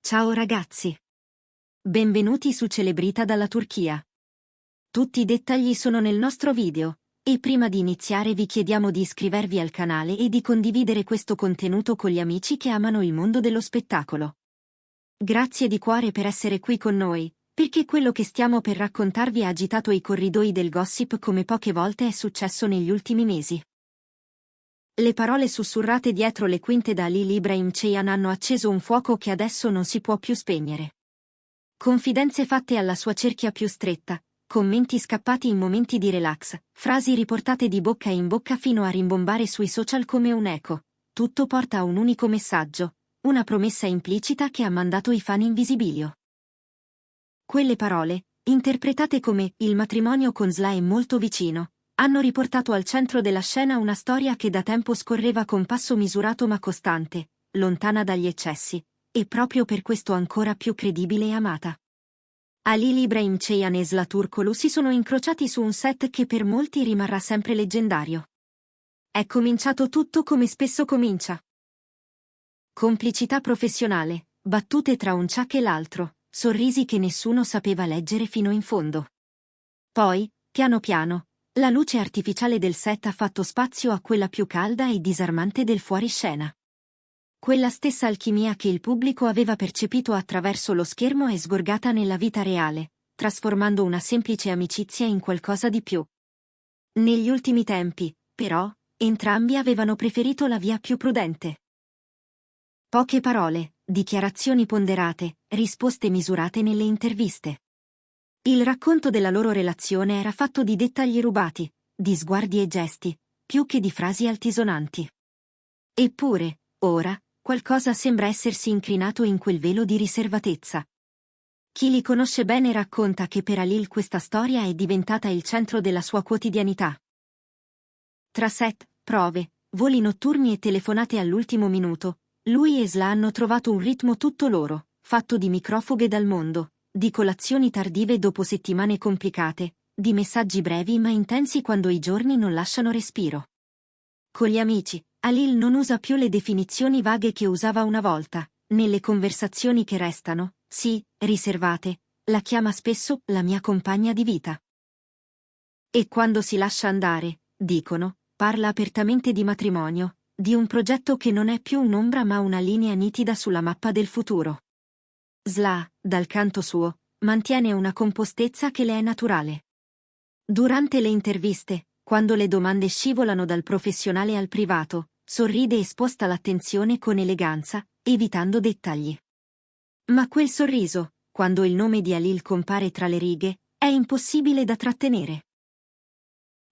Ciao ragazzi! Benvenuti su Celebrita dalla Turchia. Tutti i dettagli sono nel nostro video, e prima di iniziare vi chiediamo di iscrivervi al canale e di condividere questo contenuto con gli amici che amano il mondo dello spettacolo. Grazie di cuore per essere qui con noi, perché quello che stiamo per raccontarvi ha agitato i corridoi del gossip come poche volte è successo negli ultimi mesi. Le parole sussurrate dietro le quinte da Halil Ibrahim Ceyhan hanno acceso un fuoco che adesso non si può più spegnere. Confidenze fatte alla sua cerchia più stretta, commenti scappati in momenti di relax, frasi riportate di bocca in bocca fino a rimbombare sui social come un eco. Tutto porta a un unico messaggio, una promessa implicita che ha mandato i fan in visibilio. Quelle parole, interpretate come «il matrimonio con Sla è molto vicino», hanno riportato al centro della scena una storia che da tempo scorreva con passo misurato ma costante, lontana dagli eccessi, e proprio per questo ancora più credibile e amata. Halil Ibrahim Ceyhan e Sla Turkoglu si sono incrociati su un set che per molti rimarrà sempre leggendario. È cominciato tutto come spesso comincia. Complicità professionale, battute tra un ciak e l'altro, sorrisi che nessuno sapeva leggere fino in fondo. Poi, piano piano, la luce artificiale del set ha fatto spazio a quella più calda e disarmante del fuoriscena. Quella stessa alchimia che il pubblico aveva percepito attraverso lo schermo è sgorgata nella vita reale, trasformando una semplice amicizia in qualcosa di più. Negli ultimi tempi, però, entrambi avevano preferito la via più prudente. Poche parole, dichiarazioni ponderate, risposte misurate nelle interviste. Il racconto della loro relazione era fatto di dettagli rubati, di sguardi e gesti, più che di frasi altisonanti. Eppure, ora, qualcosa sembra essersi incrinato in quel velo di riservatezza. Chi li conosce bene racconta che per Halil questa storia è diventata il centro della sua quotidianità. Tra set, prove, voli notturni e telefonate all'ultimo minuto, lui e Sla hanno trovato un ritmo tutto loro, fatto di microfughe dal mondo, di colazioni tardive dopo settimane complicate, di messaggi brevi ma intensi quando i giorni non lasciano respiro. Con gli amici, Halil non usa più le definizioni vaghe che usava una volta. Nelle conversazioni che restano, sì, riservate, la chiama spesso la mia compagna di vita. E quando si lascia andare, dicono, parla apertamente di matrimonio, di un progetto che non è più un'ombra ma una linea nitida sulla mappa del futuro. Sla, dal canto suo, mantiene una compostezza che le è naturale. Durante le interviste, quando le domande scivolano dal professionale al privato, sorride e sposta l'attenzione con eleganza, evitando dettagli. Ma quel sorriso, quando il nome di Halil compare tra le righe, è impossibile da trattenere.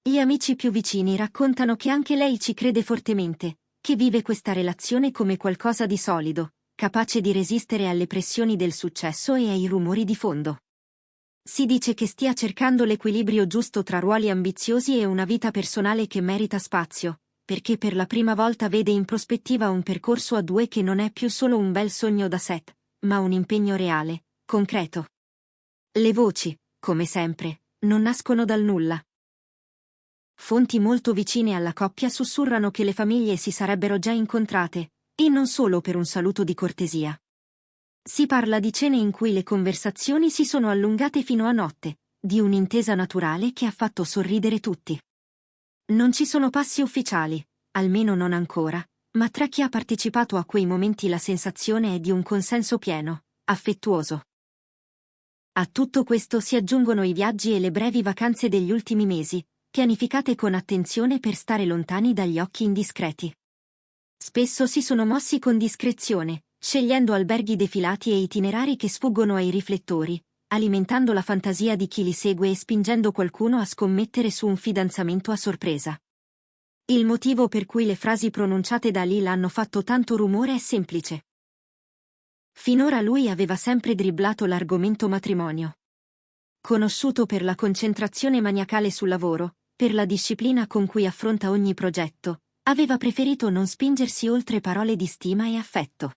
Gli amici più vicini raccontano che anche lei ci crede fortemente, che vive questa relazione come qualcosa di solido, capace di resistere alle pressioni del successo e ai rumori di fondo. Si dice che stia cercando l'equilibrio giusto tra ruoli ambiziosi e una vita personale che merita spazio, perché per la prima volta vede in prospettiva un percorso a due che non è più solo un bel sogno da set, ma un impegno reale, concreto. Le voci, come sempre, non nascono dal nulla. Fonti molto vicine alla coppia sussurrano che le famiglie si sarebbero già incontrate, e non solo per un saluto di cortesia. Si parla di cene in cui le conversazioni si sono allungate fino a notte, di un'intesa naturale che ha fatto sorridere tutti. Non ci sono passi ufficiali, almeno non ancora, ma tra chi ha partecipato a quei momenti la sensazione è di un consenso pieno, affettuoso. A tutto questo si aggiungono i viaggi e le brevi vacanze degli ultimi mesi, pianificate con attenzione per stare lontani dagli occhi indiscreti. Spesso si sono mossi con discrezione, scegliendo alberghi defilati e itinerari che sfuggono ai riflettori, alimentando la fantasia di chi li segue e spingendo qualcuno a scommettere su un fidanzamento a sorpresa. Il motivo per cui le frasi pronunciate da Halil hanno fatto tanto rumore è semplice. Finora lui aveva sempre dribblato l'argomento matrimonio. Conosciuto per la concentrazione maniacale sul lavoro, per la disciplina con cui affronta ogni progetto, aveva preferito non spingersi oltre parole di stima e affetto.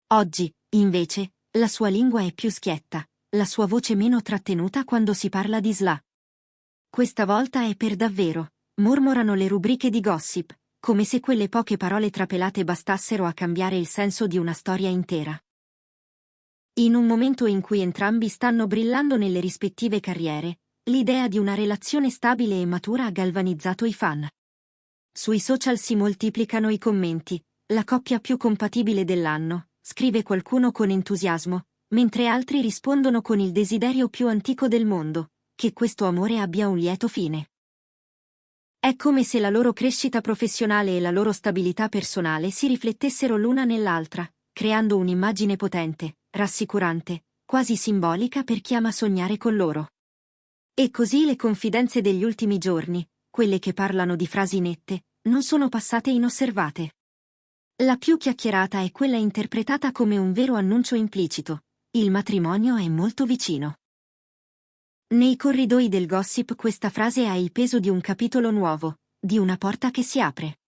Oggi, invece, la sua lingua è più schietta, la sua voce meno trattenuta quando si parla di Sla. Questa volta è per davvero, mormorano le rubriche di gossip, come se quelle poche parole trapelate bastassero a cambiare il senso di una storia intera. In un momento in cui entrambi stanno brillando nelle rispettive carriere, l'idea di una relazione stabile e matura ha galvanizzato i fan. Sui social si moltiplicano i commenti, la coppia più compatibile dell'anno, scrive qualcuno con entusiasmo, mentre altri rispondono con il desiderio più antico del mondo, che questo amore abbia un lieto fine. È come se la loro crescita professionale e la loro stabilità personale si riflettessero l'una nell'altra, creando un'immagine potente, rassicurante, quasi simbolica per chi ama sognare con loro. E così le confidenze degli ultimi giorni, quelle che parlano di frasi nette, non sono passate inosservate. La più chiacchierata è quella interpretata come un vero annuncio implicito: il matrimonio è molto vicino. Nei corridoi del gossip questa frase ha il peso di un capitolo nuovo, di una porta che si apre.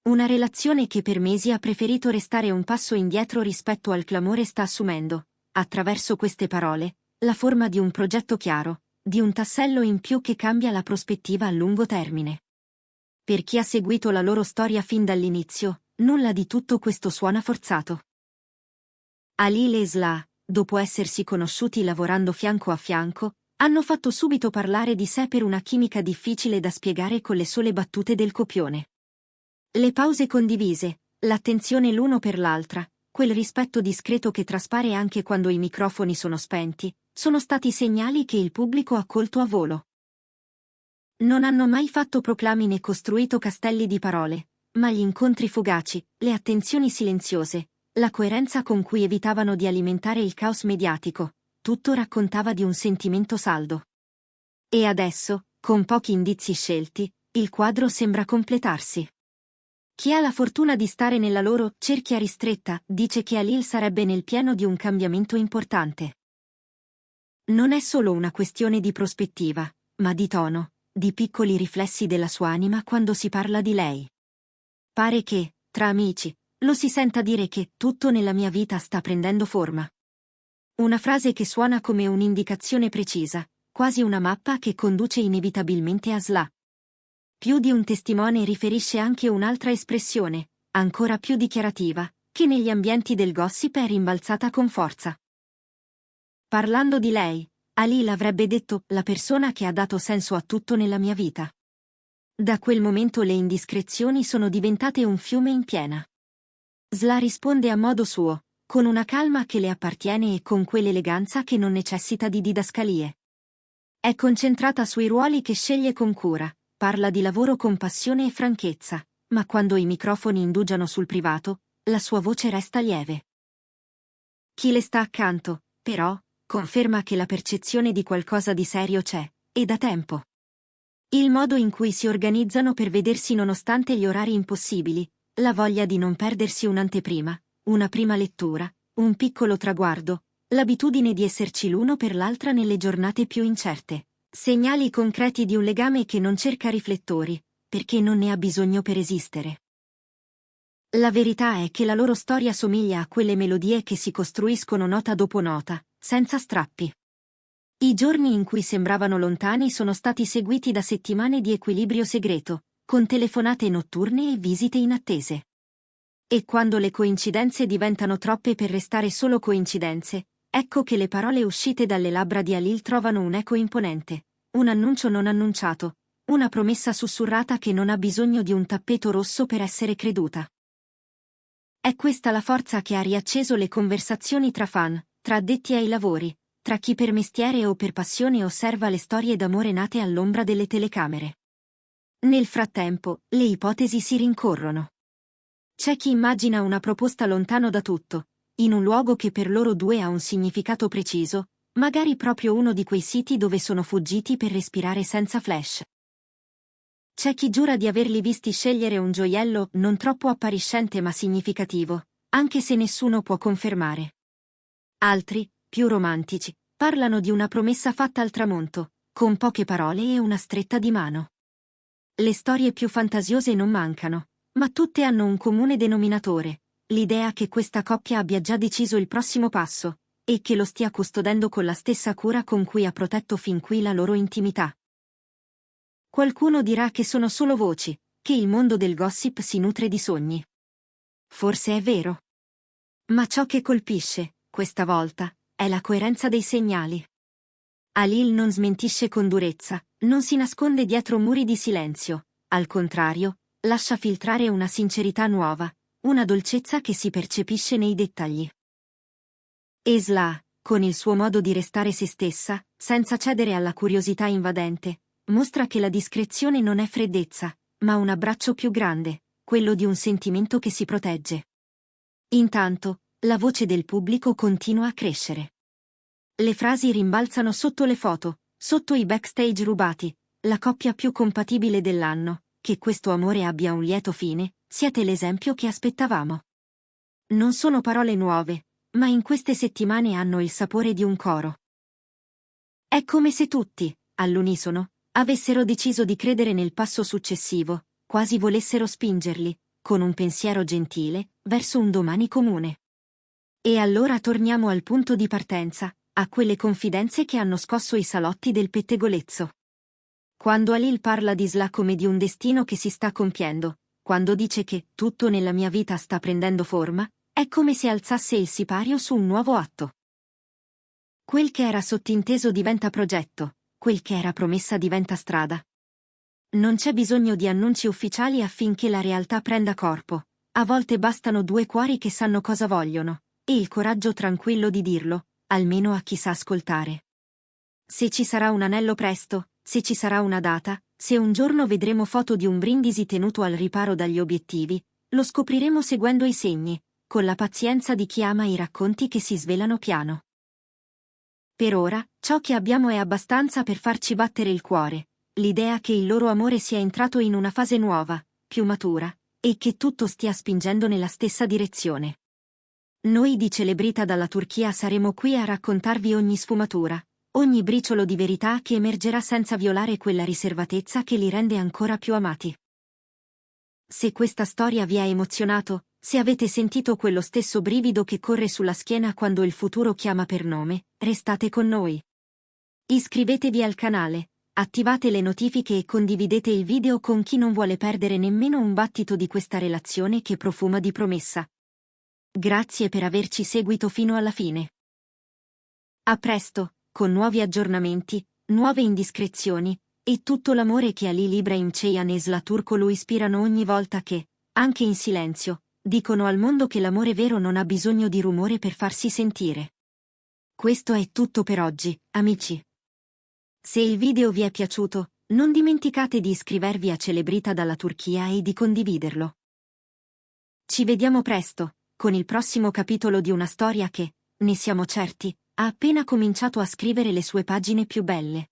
Una relazione che per mesi ha preferito restare un passo indietro rispetto al clamore sta assumendo, attraverso queste parole, la forma di un progetto chiaro, di un tassello in più che cambia la prospettiva a lungo termine. Per chi ha seguito la loro storia fin dall'inizio, nulla di tutto questo suona forzato. Halil e Sla, dopo essersi conosciuti lavorando fianco a fianco, hanno fatto subito parlare di sé per una chimica difficile da spiegare con le sole battute del copione. Le pause condivise, l'attenzione l'uno per l'altra, quel rispetto discreto che traspare anche quando i microfoni sono spenti, sono stati segnali che il pubblico ha colto a volo. Non hanno mai fatto proclami né costruito castelli di parole, ma gli incontri fugaci, le attenzioni silenziose, la coerenza con cui evitavano di alimentare il caos mediatico, tutto raccontava di un sentimento saldo. E adesso, con pochi indizi scelti, il quadro sembra completarsi. Chi ha la fortuna di stare nella loro cerchia ristretta dice che Halil sarebbe nel pieno di un cambiamento importante. Non è solo una questione di prospettiva, ma di tono, di piccoli riflessi della sua anima quando si parla di lei. Pare che, tra amici, lo si senta dire che tutto nella mia vita sta prendendo forma. Una frase che suona come un'indicazione precisa, quasi una mappa che conduce inevitabilmente a Sla. Più di un testimone riferisce anche un'altra espressione, ancora più dichiarativa, che negli ambienti del gossip è rimbalzata con forza. Parlando di lei, Halil avrebbe detto: la persona che ha dato senso a tutto nella mia vita. Da quel momento le indiscrezioni sono diventate un fiume in piena. Sla risponde a modo suo, con una calma che le appartiene e con quell'eleganza che non necessita di didascalie. È concentrata sui ruoli che sceglie con cura, parla di lavoro con passione e franchezza, ma quando i microfoni indugiano sul privato, la sua voce resta lieve. Chi le sta accanto, però, conferma che la percezione di qualcosa di serio c'è, e da tempo. Il modo in cui si organizzano per vedersi nonostante gli orari impossibili, la voglia di non perdersi un'anteprima, una prima lettura, un piccolo traguardo, l'abitudine di esserci l'uno per l'altra nelle giornate più incerte. Segnali concreti di un legame che non cerca riflettori, perché non ne ha bisogno per esistere. La verità è che la loro storia somiglia a quelle melodie che si costruiscono nota dopo nota, senza strappi. I giorni in cui sembravano lontani sono stati seguiti da settimane di equilibrio segreto, con telefonate notturne e visite inattese. E quando le coincidenze diventano troppe per restare solo coincidenze, ecco che le parole uscite dalle labbra di Halil trovano un eco imponente, un annuncio non annunciato, una promessa sussurrata che non ha bisogno di un tappeto rosso per essere creduta. È questa la forza che ha riacceso le conversazioni tra fan, tra addetti ai lavori, tra chi per mestiere o per passione osserva le storie d'amore nate all'ombra delle telecamere. Nel frattempo, le ipotesi si rincorrono. C'è chi immagina una proposta lontano da tutto, in un luogo che per loro due ha un significato preciso, magari proprio uno di quei siti dove sono fuggiti per respirare senza flash. C'è chi giura di averli visti scegliere un gioiello non troppo appariscente ma significativo, anche se nessuno può confermare. Altri, più romantici, parlano di una promessa fatta al tramonto, con poche parole e una stretta di mano. Le storie più fantasiose non mancano, ma tutte hanno un comune denominatore, l'idea che questa coppia abbia già deciso il prossimo passo, e che lo stia custodendo con la stessa cura con cui ha protetto fin qui la loro intimità. Qualcuno dirà che sono solo voci, che il mondo del gossip si nutre di sogni. Forse è vero. Ma ciò che colpisce, questa volta, è la coerenza dei segnali. Halil non smentisce con durezza, non si nasconde dietro muri di silenzio, al contrario, lascia filtrare una sincerità nuova, una dolcezza che si percepisce nei dettagli. Esla, con il suo modo di restare se stessa, senza cedere alla curiosità invadente, mostra che la discrezione non è freddezza, ma un abbraccio più grande, quello di un sentimento che si protegge. Intanto, la voce del pubblico continua a crescere. Le frasi rimbalzano sotto le foto, sotto i backstage rubati, la coppia più compatibile dell'anno, che questo amore abbia un lieto fine, siete l'esempio che aspettavamo. Non sono parole nuove, ma in queste settimane hanno il sapore di un coro. È come se tutti, all'unisono, avessero deciso di credere nel passo successivo, quasi volessero spingerli, con un pensiero gentile, verso un domani comune. E allora torniamo al punto di partenza, a quelle confidenze che hanno scosso i salotti del pettegolezzo. Quando Halil parla di Isla come di un destino che si sta compiendo, quando dice che tutto nella mia vita sta prendendo forma, è come se alzasse il sipario su un nuovo atto. Quel che era sottinteso diventa progetto, quel che era promessa diventa strada. Non c'è bisogno di annunci ufficiali affinché la realtà prenda corpo, a volte bastano due cuori che sanno cosa vogliono, e il coraggio tranquillo di dirlo, almeno a chi sa ascoltare. Se ci sarà un anello presto, se ci sarà una data, se un giorno vedremo foto di un brindisi tenuto al riparo dagli obiettivi, lo scopriremo seguendo i segni, con la pazienza di chi ama i racconti che si svelano piano. Per ora, ciò che abbiamo è abbastanza per farci battere il cuore, l'idea che il loro amore sia entrato in una fase nuova, più matura, e che tutto stia spingendo nella stessa direzione. Noi di Celebrita dalla Turchia saremo qui a raccontarvi ogni sfumatura, ogni briciolo di verità che emergerà senza violare quella riservatezza che li rende ancora più amati. Se questa storia vi ha emozionato, se avete sentito quello stesso brivido che corre sulla schiena quando il futuro chiama per nome, restate con noi. Iscrivetevi al canale, attivate le notifiche e condividete il video con chi non vuole perdere nemmeno un battito di questa relazione che profuma di promessa. Grazie per averci seguito fino alla fine. A presto, con nuovi aggiornamenti, nuove indiscrezioni, e tutto l'amore che Halil Ibrahim Ceyhan e Sıla Türkoğlu ispirano ogni volta che, anche in silenzio, dicono al mondo che l'amore vero non ha bisogno di rumore per farsi sentire. Questo è tutto per oggi, amici. Se il video vi è piaciuto, non dimenticate di iscrivervi a Celebrita dalla Turchia e di condividerlo. Ci vediamo presto, con il prossimo capitolo di una storia che, ne siamo certi, ha appena cominciato a scrivere le sue pagine più belle.